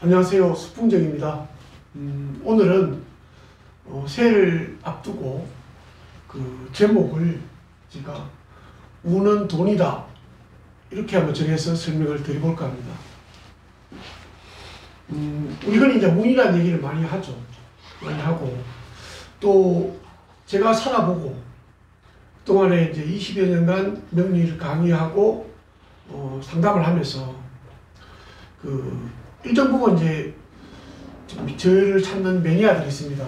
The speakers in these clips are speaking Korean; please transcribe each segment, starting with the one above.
안녕하세요. 수풍정입니다. 오늘은 새해를 앞두고 그 제목을 제가 우는 돈이다 이렇게 한번 정해서 설명을 드려볼까 합니다. 우리는 이제 운이라는 얘기를 많이 하죠. 많이 하고 또 제가 살아보고 그동안에 이제 20여 년간 명리를 강의하고 상담을 하면서 그 일정 부분 이제 저를 찾는 매니아들이 있습니다.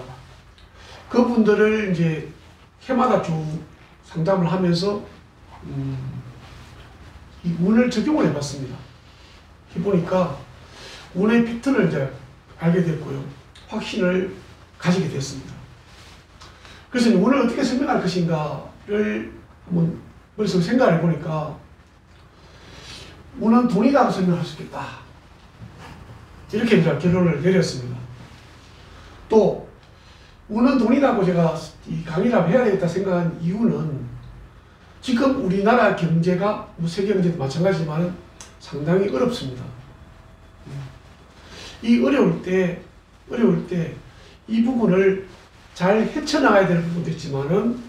그분들을 이제 해마다 쭉 상담을 하면서 이 운을 적용을 해봤습니다. 해보니까 운의 패턴을 이제 알게 됐고요. 확신을 가지게 됐습니다. 그래서 운을 어떻게 설명할 것인가를 한번 머릿속에 생각을 해보니까 운은 돈이라고 설명할 수 있겠다. 이렇게 이제 결론을 내렸습니다. 또 운은 돈이라고 제가 이 강의를 해야 되겠다 생각한 이유는 지금 우리나라 경제가 세계 경제도 마찬가지지만 상당히 어렵습니다. 이 어려울 때 이 부분을 잘 헤쳐나가야 될 부분도 있지만은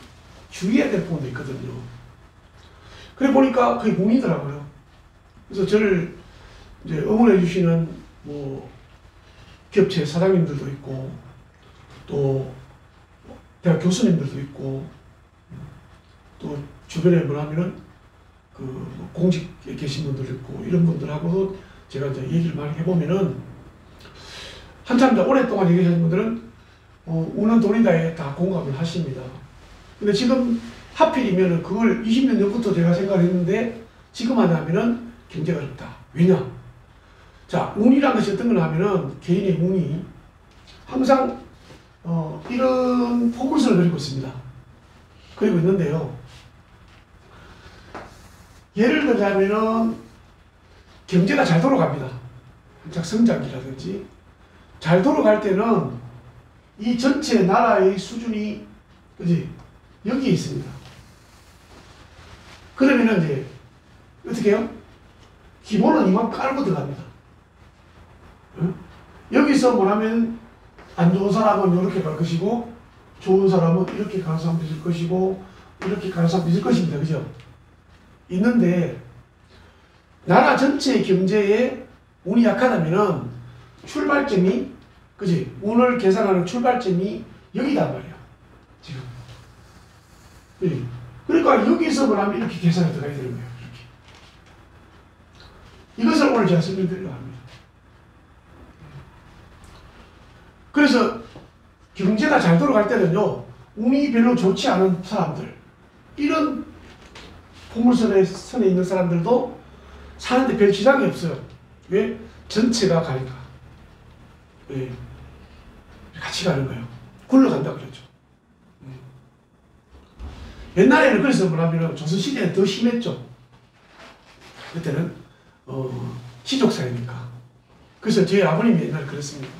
주의해야 될 부분도 있거든요. 그래 보니까 그게 운이더라고요. 그래서 저를 이제 응원해 주시는 기업체 사장님들도 있고 또 대학 교수님들도 있고 또 주변에 뭐냐면은 그 공직에 계신 분들 있고 이런 분들하고도 제가 이제 얘기를 많이 해보면은 한참 오랫동안 얘기하신 분들은 우는 돈이다에 다 공감을 하십니다. 근데 지금 하필이면은 그걸 20년 전부터 제가 생각을 했는데 지금 하면은 경제가 어렵다. 왜냐? 자, 운이라는 것이 어떤 거냐 하면은 개인의 운이 항상 이런 포물선을 그리고 있습니다. 그리고 있는데요. 예를 들자면은 경제가 잘 돌아갑니다. 한창 성장기라든지 잘 돌아갈 때는 이 전체 나라의 수준이 그지 여기에 있습니다. 그러면은 이제 어떻게 해요? 기본은 이만큼 깔고 들어갑니다. 응? 여기서 뭐냐면 안 좋은 사람은 이렇게 갈 것이고 좋은 사람은 이렇게 가는 사람도 있을 것이고 이렇게 가는 사람도 있을 것입니다. 그죠? 있는데 나라 전체의 경제에 운이 약하다면은 출발점이 그지? 운을 계산하는 출발점이 여기단 말이야. 지금. 그지? 그러니까 여기서 뭐냐면 이렇게 계산이 들어가야 되는 거예요. 이렇게. 이것을 오늘 제가 설명드리려고 합니다. 그래서 경제가 잘 돌아갈 때는요, 운이 별로 좋지 않은 사람들, 이런 포물선에 있는 사람들도 사는데 별 지장이 없어요. 왜? 전체가 가니까. 왜? 같이 가는 거예요. 굴러간다고 그랬죠. 옛날에는 그래서 뭐냐면 조선시대는 더 심했죠. 그때는 시족사회니까. 그래서 저희 아버님이 옛날에 그랬습니다.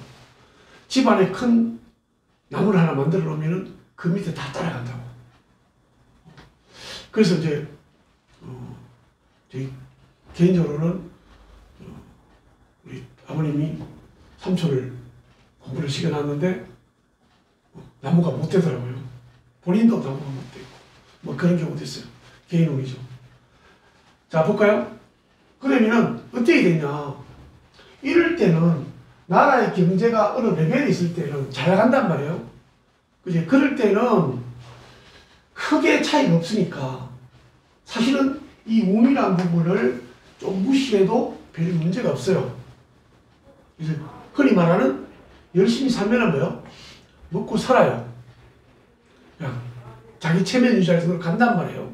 집안에 큰 나무를 하나 만들어 놓으면 그 밑에 다 따라간다고. 그래서 이제 저희 개인적으로는 우리 아버님이 삼촌을 공부를 시켜놨는데 나무가 못 되더라고요. 본인도 나무가 못 되고 뭐 그런 경우도 있어요. 개인 운이죠. 자, 볼까요? 그러면은 어떻게 되냐? 이럴 때는 나라의 경제가 어느 레벨에 있을 때는 잘 나간단 말이에요. 그지? 그럴 때는 크게 차이가 없으니까 사실은 이 운이라는 부분을 좀 무시해도 별 문제가 없어요. 그래서 흔히 말하는 열심히 살면은 뭐요? 먹고 살아요. 그냥 자기 체면 유지할 정도로 간단 말이에요.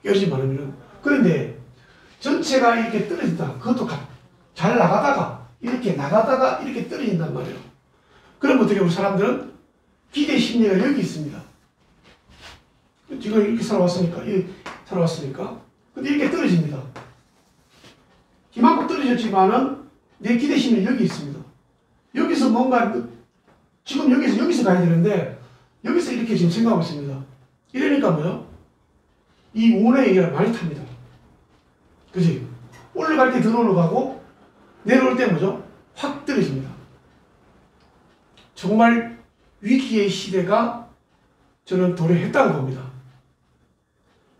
열심히 말하면은. 그런데 전체가 이렇게 떨어진다. 그것도 잘 나가다가 이렇게 떨어진단 말이에요. 그럼 어떻게 우리 사람들은 기대 심리가 여기 있습니다. 지금 이렇게 살아왔으니까 근데 이렇게 떨어집니다. 이만큼 떨어졌지만은 내 기대 심리 여기 있습니다. 여기서 뭔가 지금 여기서 가야 되는데 여기서 이렇게 지금 생각하고 있습니다. 이러니까 뭐요? 이 운의 얘기가 많이 탑니다. 그지? 올라갈 때 더 올라가고 내려올 때 뭐죠? 확 떨어집니다. 정말 위기의 시대가 저는 도래했다고 봅니다.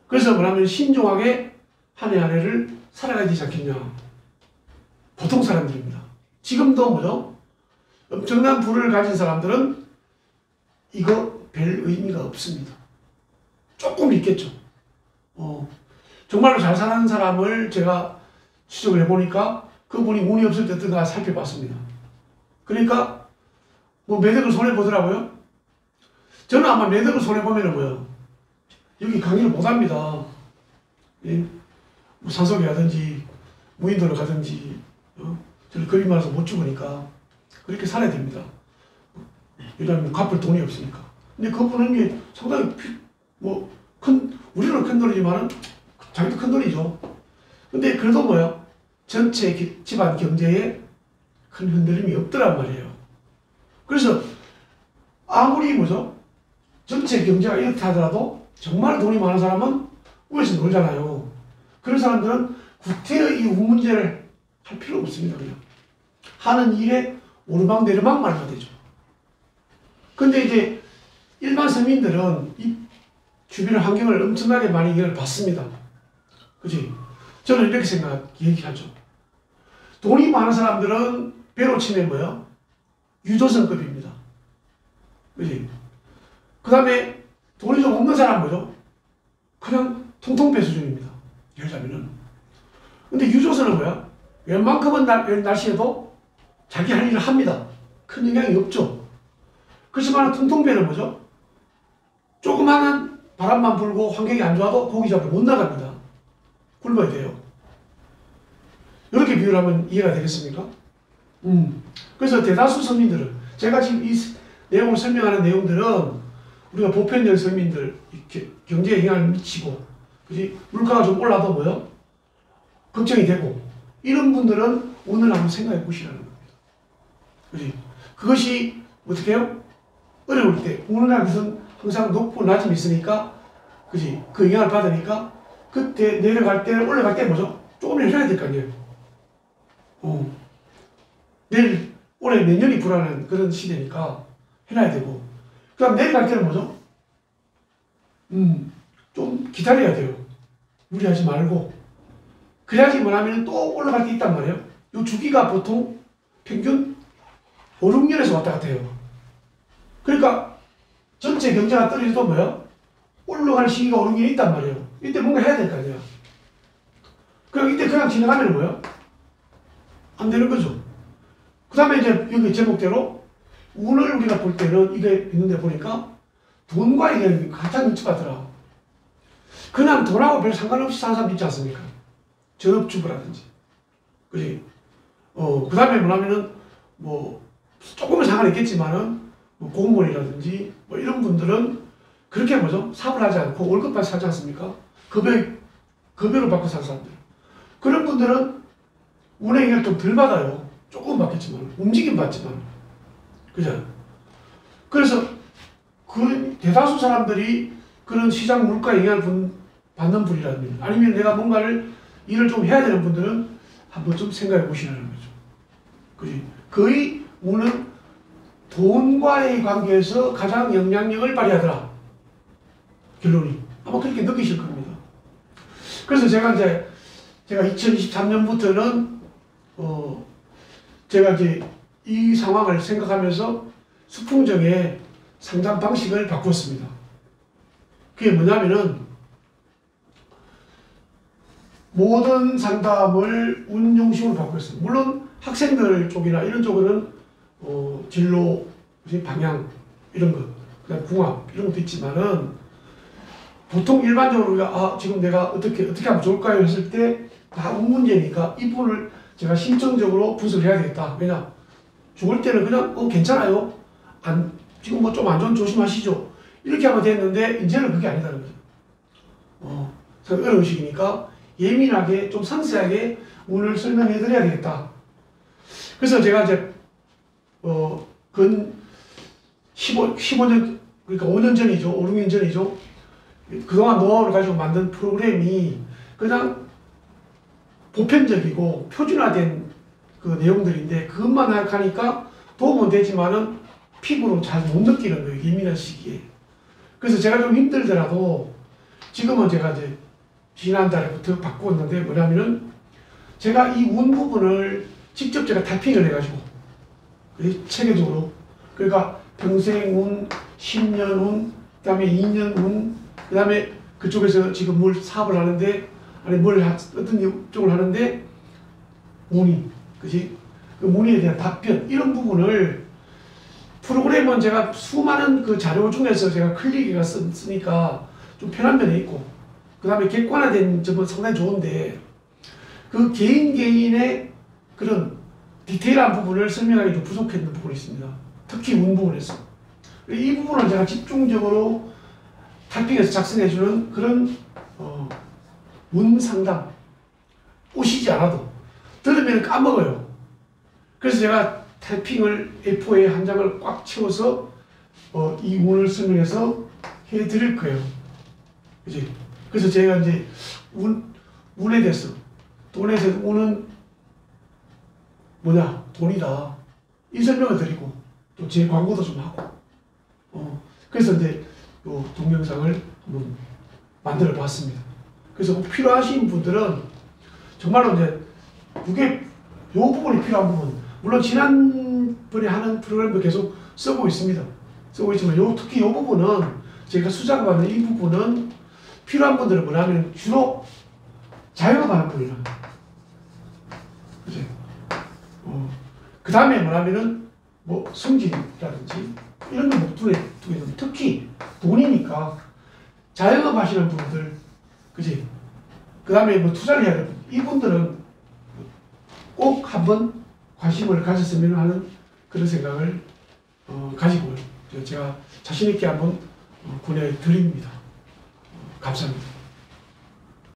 그래서 뭐냐면 신중하게 한 해 한 해를 살아가야 되지 않겠냐. 보통 사람들입니다. 지금도 뭐죠? 엄청난 부를 가진 사람들은 이거 별 의미가 없습니다. 조금 있겠죠. 정말로 잘 사는 사람을 제가 추적을 해보니까 그분이 운이 없을 때 어떤가 살펴봤습니다. 그러니까 뭐 매덕을 손해보더라고요. 저는 아마 매덕을 손해보면은 뭐요? 여기 강의를 못합니다. 예? 뭐 산속에 가든지 무인도로 가든지 저는 거리 많아서 못 죽으니까 그렇게 살아야 됩니다. 왜냐하면 갚을 돈이 없으니까. 근데 그분은 이게 상당히 우리는 큰 돈이지만은 자기도 큰 돈이죠. 근데 그래도 뭐야? 전체 집안 경제에 큰 흔들림이 없더란 말이에요. 그래서 아무리 뭐죠? 전체 경제가 이렇다 하더라도 정말 돈이 많은 사람은 위에서 놀잖아요. 그런 사람들은 국태의 이 문제를 할 필요 없습니다. 그냥 하는 일에 오르막내리막 말만 되죠. 근데 이제 일반 서민들은 이 주변 환경을 엄청나게 많이 영향을 받습니다. 그치? 저는 이렇게 얘기하죠. 돈이 많은 사람들은 배로 치면 뭐예요? 유조선급입니다. 그치? 그 다음에 돈이 좀 없는 사람은 뭐죠? 그냥 통통배 수준입니다. 예를 들자면은. 근데 유조선은 뭐야? 웬만큼은 날씨에도 자기 할 일을 합니다. 큰 영향이 없죠. 그렇지만 통통배는 뭐죠? 조그마한 바람만 불고 환경이 안 좋아도 고기 잡으러 못 나갑니다. 굶어야 돼요. 이렇게 비유를 하면 이해가 되겠습니까? 그래서 대다수 서민들은 제가 지금 이 내용을 설명하는 내용들은 우리가 보편적 서민들 경제에 영향을 미치고 그지? 물가가 좀 올라도 뭐요? 걱정이 되고 이런 분들은 오늘 한번 생각해 보시라는 겁니다. 그지? 그것이 어떻게 해요? 어려울 때 오늘날 것은 항상 높고 낮음이 있으니까 그지? 그 영향을 받으니까 그때 내려갈 때 올라갈 때 뭐죠? 조금 해야 될 거 아니에요. 내일 올해 내년이 불안한 그런 시대니까 해놔야 되고 그 다음 내려갈 때는 뭐죠? 좀 기다려야 돼요. 무리하지 말고 그래야지 뭐냐면 또 올라갈 때 있단 말이에요. 요 주기가 보통 평균 5, 6년에서 왔다 갔다 해요. 그러니까 전체 경제가 떨어져도 뭐예요? 올라갈 시기가 5, 6년이 있단 말이에요. 이때 뭔가 해야 될 거 아니야. 그럼 이때 그냥 지나가면 뭐예요? 안 되는 거죠. 그 다음에 이제 여기 제목대로 운을 우리가 볼 때는 이게 있는데 보니까 돈과 이게 가장 밀접하더라. 그냥 돈하고 별 상관없이 사는 사람 있지 않습니까? 전업주부라든지. 그지? 그 다음에 뭐냐면은 뭐 조금은 상관이 있겠지만은 뭐 공무원이라든지 뭐 이런 분들은 그렇게 뭐죠? 사업을 하지 않고 월급만 사지 않습니까? 급여로 받고 사는 사람들. 그런 분들은 운의 영향을 좀 덜 받아요. 조금 받겠지만, 움직임 받지만. 그죠? 그래서 그 대다수 사람들이 그런 시장 물가 영향을 받는 분이라면, 아니면 내가 뭔가를 일을 좀 해야 되는 분들은 한번 좀 생각해 보시라는 거죠. 그지? 거의 운은 돈과의 관계에서 가장 영향력을 발휘하더라. 결론이. 아마 그렇게 느끼실 겁니다. 그래서 제가 2023년부터는 제가 이제 이 상황을 생각하면서 수풍정의 상담 방식을 바꿨습니다. 그게 뭐냐면은 모든 상담을 운용식으로 바꿨어요. 물론 학생들 쪽이나 이런 쪽은 진로, 방향 이런 것, 그다음 궁합 이런 것도 있지만은 보통 일반적으로 우리가 지금 내가 어떻게 하면 좋을까요 했을 때 다 운 문제니까 이 부분을 제가 심층적으로 분석을 해야 되겠다. 왜냐? 죽을 때는 그냥 괜찮아요. 지금 뭐 좀 안 좋은 조심하시죠. 이렇게 하면 됐는데 이제는 그게 아니다는 거죠. 어려운 시기니까 예민하게 좀 상세하게 운을 설명해 드려야 되겠다. 그래서 제가 이제 근 15년 그러니까 5년 전이죠. 5, 6년 전이죠. 그동안 노하우를 가지고 만든 프로그램이 그냥 보편적이고 표준화된 그 내용들인데 그것만 하니까 도움은 되지만은 피부로 잘 못 느끼는 거예요. 예민한 시기에. 그래서 제가 좀 힘들더라도 지금은 제가 이제 지난달부터 바꾸었는데 뭐냐면은 제가 이 운 부분을 직접 제가 타핑을 해가지고 체계적으로 그러니까 평생 운, 10년 운, 그 다음에 2년 운, 그 다음에 그쪽에서 지금 뭘 사업을 하는데 아니 어떤 쪽을 하는데 문의, 그지? 그 문의에 대한 답변 이런 부분을 프로그램은 제가 수많은 그 자료 중에서 제가 클릭해가 쓰니까 좀 편한 면이 있고 그 다음에 객관화된 점은 상당히 좋은데 그 개인의 그런 디테일한 부분을 설명하기 좀 부족했던 부분이 있습니다. 특히 운 부분에서. 이 부분을 제가 집중적으로 타이핑해서 작성해주는 그런 운 상담 오시지 않아도 들으면 까먹어요. 그래서 제가 타이핑을 A4에 한 장을 꽉 채워서 이 운을 설명해서 해드릴 거예요. 그지? 그래서 제가 이제 운에 대해서 돈에 대해서 운은 뭐냐? 돈이다. 이 설명을 드리고 또 제 광고도 좀 하고 그래서 이제 요 동영상을 한번 만들어 봤습니다. 그래서 꼭 필요하신 분들은 정말로 이제 그게 요 부분이 필요한 부분 물론 지난번에 하는 프로그램도 계속 쓰고 있습니다. 쓰고 있지만 특히 요 부분은 제가 수작을 받는 이 부분은 필요한 분들은 뭐냐면 주로 자영업하는 분이라 그치? 그 다음에 뭐냐면은 뭐 성질이라든지 이런 거 못 두게 되면 특히 돈이니까 자영업 하시는 분들 그지? 그 다음에 뭐 투자를 해야 되는 이분들은 꼭 한번 관심을 가졌으면 하는 그런 생각을 가지고 제가 자신있게 한번 보내드립니다. 감사합니다.